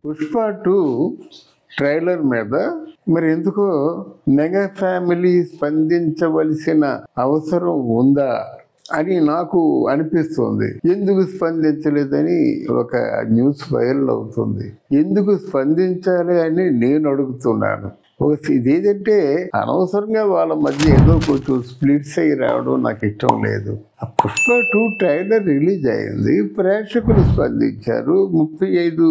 Pushpa 2 trailer మీద మరి ఎందుకో మెగా ఫ్యామిలీ స్పందించవలసిన అవసరం ఉందా అని నాకు అనిపిస్తుంది. ఎందుకు స్పందించలేదని ఒక న్యూస్ వైరల్ అవుతుంది. ఎందుకు స్పందించాలి అని నేను అడుగుతున్నాను. ఇదేంటంటే అనవసరంగా వాళ్ళ మధ్య ఏదో కొంచెం స్ప్లిట్స్ అయ్యి రావడం నాకు ఇష్టం లేదు. పుష్ప 2 ట్రైలర్ రిలీజ్ అయింది, ప్రేక్షకులు స్పందించారు. 35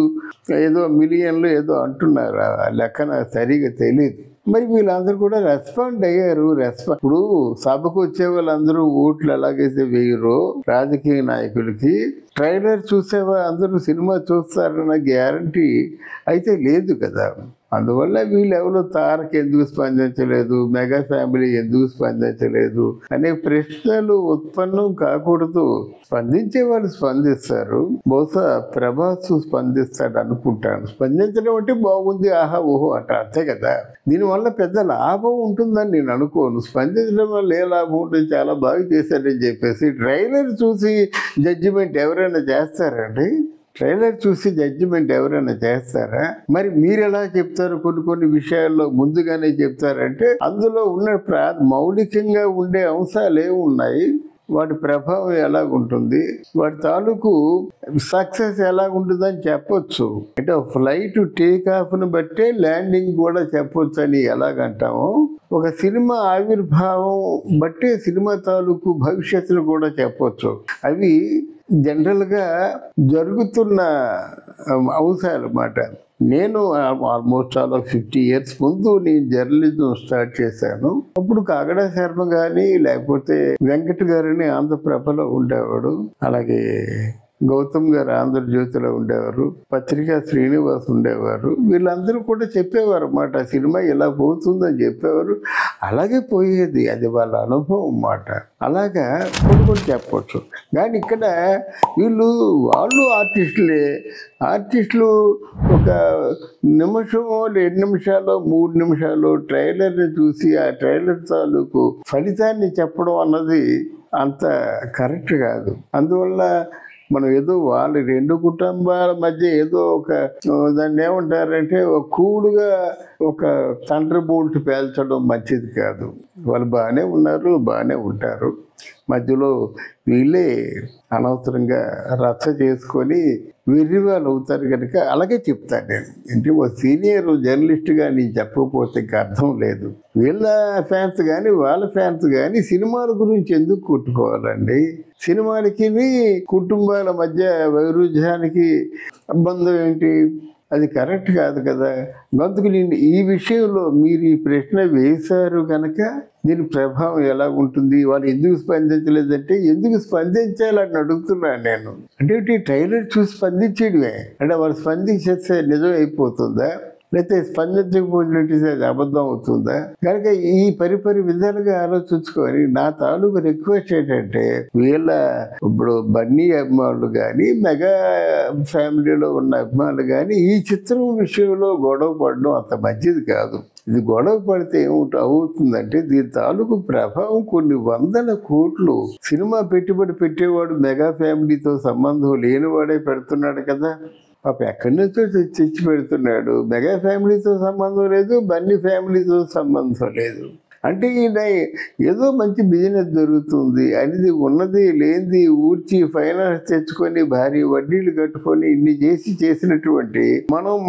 ఏదో మిలియన్లు ఏదో అంటున్నారు, ఆ లెక్క నాకు సరిగా తెలియదు. మరి వీళ్ళందరూ కూడా రెస్పాండ్ అయ్యారు. ఇప్పుడు సభకు వచ్చే వాళ్ళందరూ ఓట్లు ఎలాగైతే వేయరో రాజకీయ నాయకులకి, ట్రైలర్ చూసేవా అందరూ సినిమా చూస్తారన్న గ్యారంటీ అయితే లేదు కదా. అందువల్ల వీళ్ళెవరో తారక్ ఎందుకు స్పందించలేదు, మెగా ఫ్యామిలీ ఎందుకు స్పందించలేదు అనే ప్రశ్నలు ఉత్పన్నం కాకూడదు. స్పందించే వాళ్ళు స్పందిస్తారు. బహుశా ప్రభాస్ స్పందిస్తాడు అనుకుంటాను. స్పందించడం అంటే బాగుంది, ఆహా ఓహో అంట, అంతే కదా. దీనివల్ల పెద్ద లాభం ఉంటుందని నేను అనుకోను. స్పందించడం వల్ల ఏ లాభం ఉంటుంది, చాలా బాగా చేశారని చెప్పేసి ట్రైలర్ చూసి జడ్జిమెంట్ ఎవరైనా చేస్తారండి? ట్రైలర్ చూసి జడ్జిమెంట్ ఎవరైనా చేస్తారా? మరి మీరు ఎలా చెప్తారు? కొన్ని విషయాల్లో ముందుగానే చెప్తారంటే అందులో ఉన్న మౌలికంగా ఉండే అంశాలు ఏమున్నాయి, వాటి ప్రభావం ఎలాగుంటుంది, వాటి తాలూకు సక్సెస్ ఎలాగుంటుందని చెప్పొచ్చు. అంటే ఫ్లైట్ టేక్ ఆఫ్ను బట్టే ల్యాండింగ్ కూడా చెప్పొచ్చు అని ఎలాగంటాము. ఒక సినిమా ఆవిర్భావం బట్టే సినిమా తాలూకు భవిష్యత్తును కూడా చెప్పొచ్చు. అవి జనరల్గా జరుగుతున్న అంశాలు అన్నమాట. నేను ఆల్మోస్ట్ చాలా 50 years ముందు నేను జర్నలిజం స్టార్ట్ చేశాను. అప్పుడు కాగడా శర్మ కానీ లేకపోతే వెంకట్ గారని ఆంధ్రప్రభలో ఉండేవాడు, అలాగే గౌతమ్ గారు ఆంధ్రజ్యోతిలో ఉండేవారు, పత్రికా శ్రీనివాస్ ఉండేవారు. వీళ్ళందరూ కూడా చెప్పేవారు అన్నమాట, సినిమా ఇలా పోతుందని చెప్పేవారు. అలాగే పోయేది, అది వాళ్ళ అనుభవం అన్నమాట. అలాగా కొన్ని చెప్పవచ్చు. కానీ ఇక్కడ వాళ్ళు ఆర్టిస్టులు ఒక నిమిషమో 2 నిమిషాలు 3 నిమిషాలు ట్రైలర్ని చూసి ఆ ట్రైలర్ తాలూకు ఫలితాన్ని చెప్పడం అన్నది అంత కరెక్ట్ కాదు. అందువల్ల మనం ఏదో వాళ్ళ 2 కుటుంబాల మధ్య ఏదో ఒక దాన్ని ఏమంటారంటే ఒక కూడుగా ఒక తండ్రి బోల్ట్ పేల్చడం మంచిది కాదు. వాళ్ళు బాగానే ఉన్నారు, బాగానే ఉంటారు. మధ్యలో వీళ్ళే అనవసరంగా రచ్చ చేసుకొని వెర్రివాళ్ళు అవుతారు కనుక అలాగే చెప్తాను నేను. అంటే ఒక సీనియర్ జర్నలిస్ట్గా నేను చెప్పకపోతే ఇంకా అర్థం లేదు. వీళ్ళ ఫ్యాన్స్ కానీ వాళ్ళ ఫ్యాన్స్ కానీ సినిమాల గురించి ఎందుకు కొట్టుకోవాలండి? సినిమాలకి కుటుంబాల మధ్య వైరుధ్యానికి సంబంధం ఏంటి? అది కరెక్ట్ కాదు కదా. అందుకు నేను ఈ విషయంలో మీరు ఈ ప్రశ్న వేశారు కనుక దీని ప్రభావం ఎలా ఉంటుంది, వాళ్ళు ఎందుకు స్పందించలేదంటే ఎందుకు స్పందించాలని అడుగుతున్నాను నేను. అంటే ట్రైలర్ చూసి స్పందించేయడమే అంటే వాళ్ళు స్పందించేస్తే నిజం అయిపోతుందా, లేకపోతే స్పందించకపోయినట్టు అది అబద్ధం అవుతుందా? కనుక ఈ పరిపరి విధాలుగా ఆలోచించుకొని నా తాలూకు రిక్వెస్ట్ ఏంటంటే ఇప్పుడు బన్నీ అభిమానులు కానీ మెగా ఫ్యామిలీలో ఉన్న అభిమానులు కానీ ఈ చిత్రం విషయంలో గొడవ పడడం అంత మంచిది కాదు. ఇది గొడవ పడితే అవుతుందంటే దీని తాలూకు ప్రభావం కొన్ని 100 కోట్లు. సినిమా పెట్టుబడి పెట్టేవాడు మెగా ఫ్యామిలీతో సంబంధం లేనివాడే పెడుతున్నాడు కదా. పాప ఎక్కడి నుంచో తెచ్చి పెడుతున్నాడు. మెగా ఫ్యామిలీతో సంబంధం లేదు, బన్నీ ఫ్యామిలీతో సంబంధం లేదు. అంటే ఈయన ఏదో మంచి బిజినెస్ జరుగుతుంది అనేది ఉన్నది లేనిది ఊడ్చి ఫైనాన్స్ తెచ్చుకొని భారీ వడ్డీలు కట్టుకొని ఇన్ని చేసినటువంటి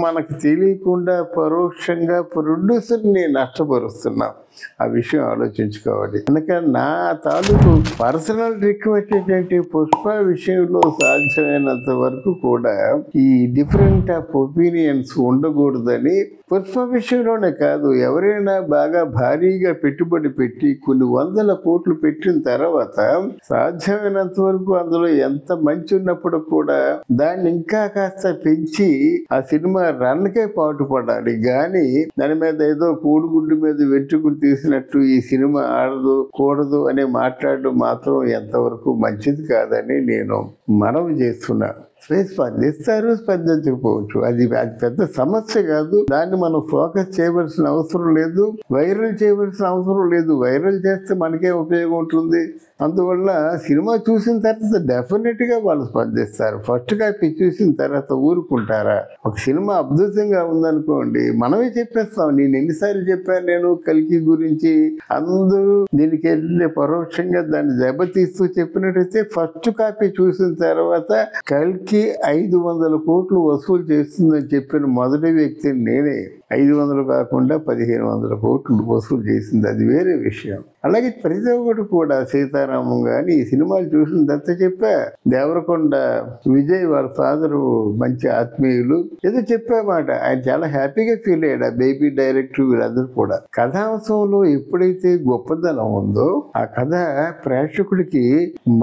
మనకు తెలియకుండా పరోక్షంగా ప్రొడ్యూసర్ని నష్టపరుస్తున్నాం. ఆ విషయం ఆలోచించుకోవాలి. కనుక నా తాలూకు పర్సనల్ రిక్వెస్ట్ ఏంటంటే పుష్ప విషయంలో సాధ్యమైనంత వరకు కూడా ఈ డిఫరెంట్ ఆఫ్ ఒపీనియన్స్ ఉండకూడదని, పుష్ప విషయంలోనే కాదు ఎవరైనా బాగా భారీగా పెట్టుబడి పెట్టి కొన్ని 100 కోట్లు పెట్టిన తర్వాత సాధ్యమైనంత వరకు అందులో ఎంత మంచి ఉన్నప్పుడు కూడా దాన్ని ఇంకా కాస్త పెంచి ఆ సినిమా రన్కే పాటుపడాలి. కానీ దాని మీద ఏదో కోడిగుడ్డు మీద వెంట్రుకలు తీసినట్టు ఈ సినిమా ఆడదు కూడదు అని మాట్లాడడం మాత్రం ఎంతవరకు మంచిది కాదని నేను మనవి చేస్తున్నా. స్పందిస్తారు, స్పందించకపోవచ్చు. అది పెద్ద సమస్య కాదు. దాన్ని మనం ఫోకస్ చేయవలసిన అవసరం లేదు, వైరల్ చేయవలసిన అవసరం లేదు. వైరల్ చేస్తే మనకే ఉపయోగం ఉంటుంది. అందువల్ల సినిమా చూసిన తర్వాత డెఫినెట్గా వాళ్ళు స్పందిస్తారు. ఫస్ట్ కాపీ చూసిన తర్వాత ఊరుకుంటారా? ఒక సినిమా అద్భుతంగా ఉందనుకోండి, మనమే చెప్పేస్తాం. నేను ఎన్నిసార్లు చెప్పాను నేను కల్కి గురించి. అందరూ దీనికి వెళ్ళి పరోక్షంగా దాన్ని దెబ్బతీస్తూ చెప్పినట్టయితే ఫస్ట్ కాపీ చూసిన తర్వాత కల్కి 500 కోట్లు వసూలు చేస్తుందని చెప్పిన మొదటి వ్యక్తిని నేనే. 500 కాకుండా 1500 కోట్లు వసూలు చేసింది, అది వేరే విషయం. అలాగే ప్రతి ఒక్కటి కూడా సీతారామం కానీ ఈ సినిమాలు చూసిన తర్వాత చెప్పా. దేవరకొండ విజయ్ వాళ్ళ ఫాదరు మంచి ఆత్మీయులు, ఏదో చెప్పామాట. ఆయన చాలా హ్యాపీగా ఫీల్ అయ్యాడు. ఆ బేబీ డైరెక్టర్ వీళ్ళందరూ కూడా. కథాంశంలో ఎప్పుడైతే గొప్పదనం ఉందో ఆ కథ ప్రేక్షకుడికి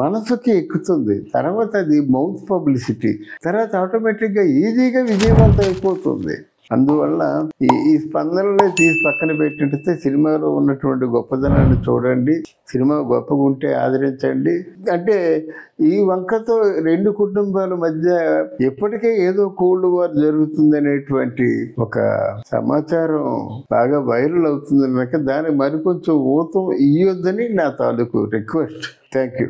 మనసుకి ఎక్కుతుంది. తర్వాత అది మౌత్ పబ్లిసిటీ, తర్వాత ఆటోమేటిక్గా ఈజీగా విజయవంతం అయిపోతుంది. అందువల్ల ఈ స్పందనలో తీసి పక్కన పెట్టినట్టే సినిమాలో ఉన్నటువంటి గొప్పదనాన్ని చూడండి. సినిమా గొప్పగా ఉంటే ఆదరించండి. అంటే ఈ వంకతో రెండు కుటుంబాల మధ్య ఎప్పటికే ఏదో కోల్డ్ వార్ జరుగుతుంది అనేటువంటి ఒక సమాచారం బాగా వైరల్ అవుతుంది కనుక దానికి మరికొంచెం ఊతం ఇయ్యొద్దని నా తాలూకు రిక్వెస్ట్. Thank you.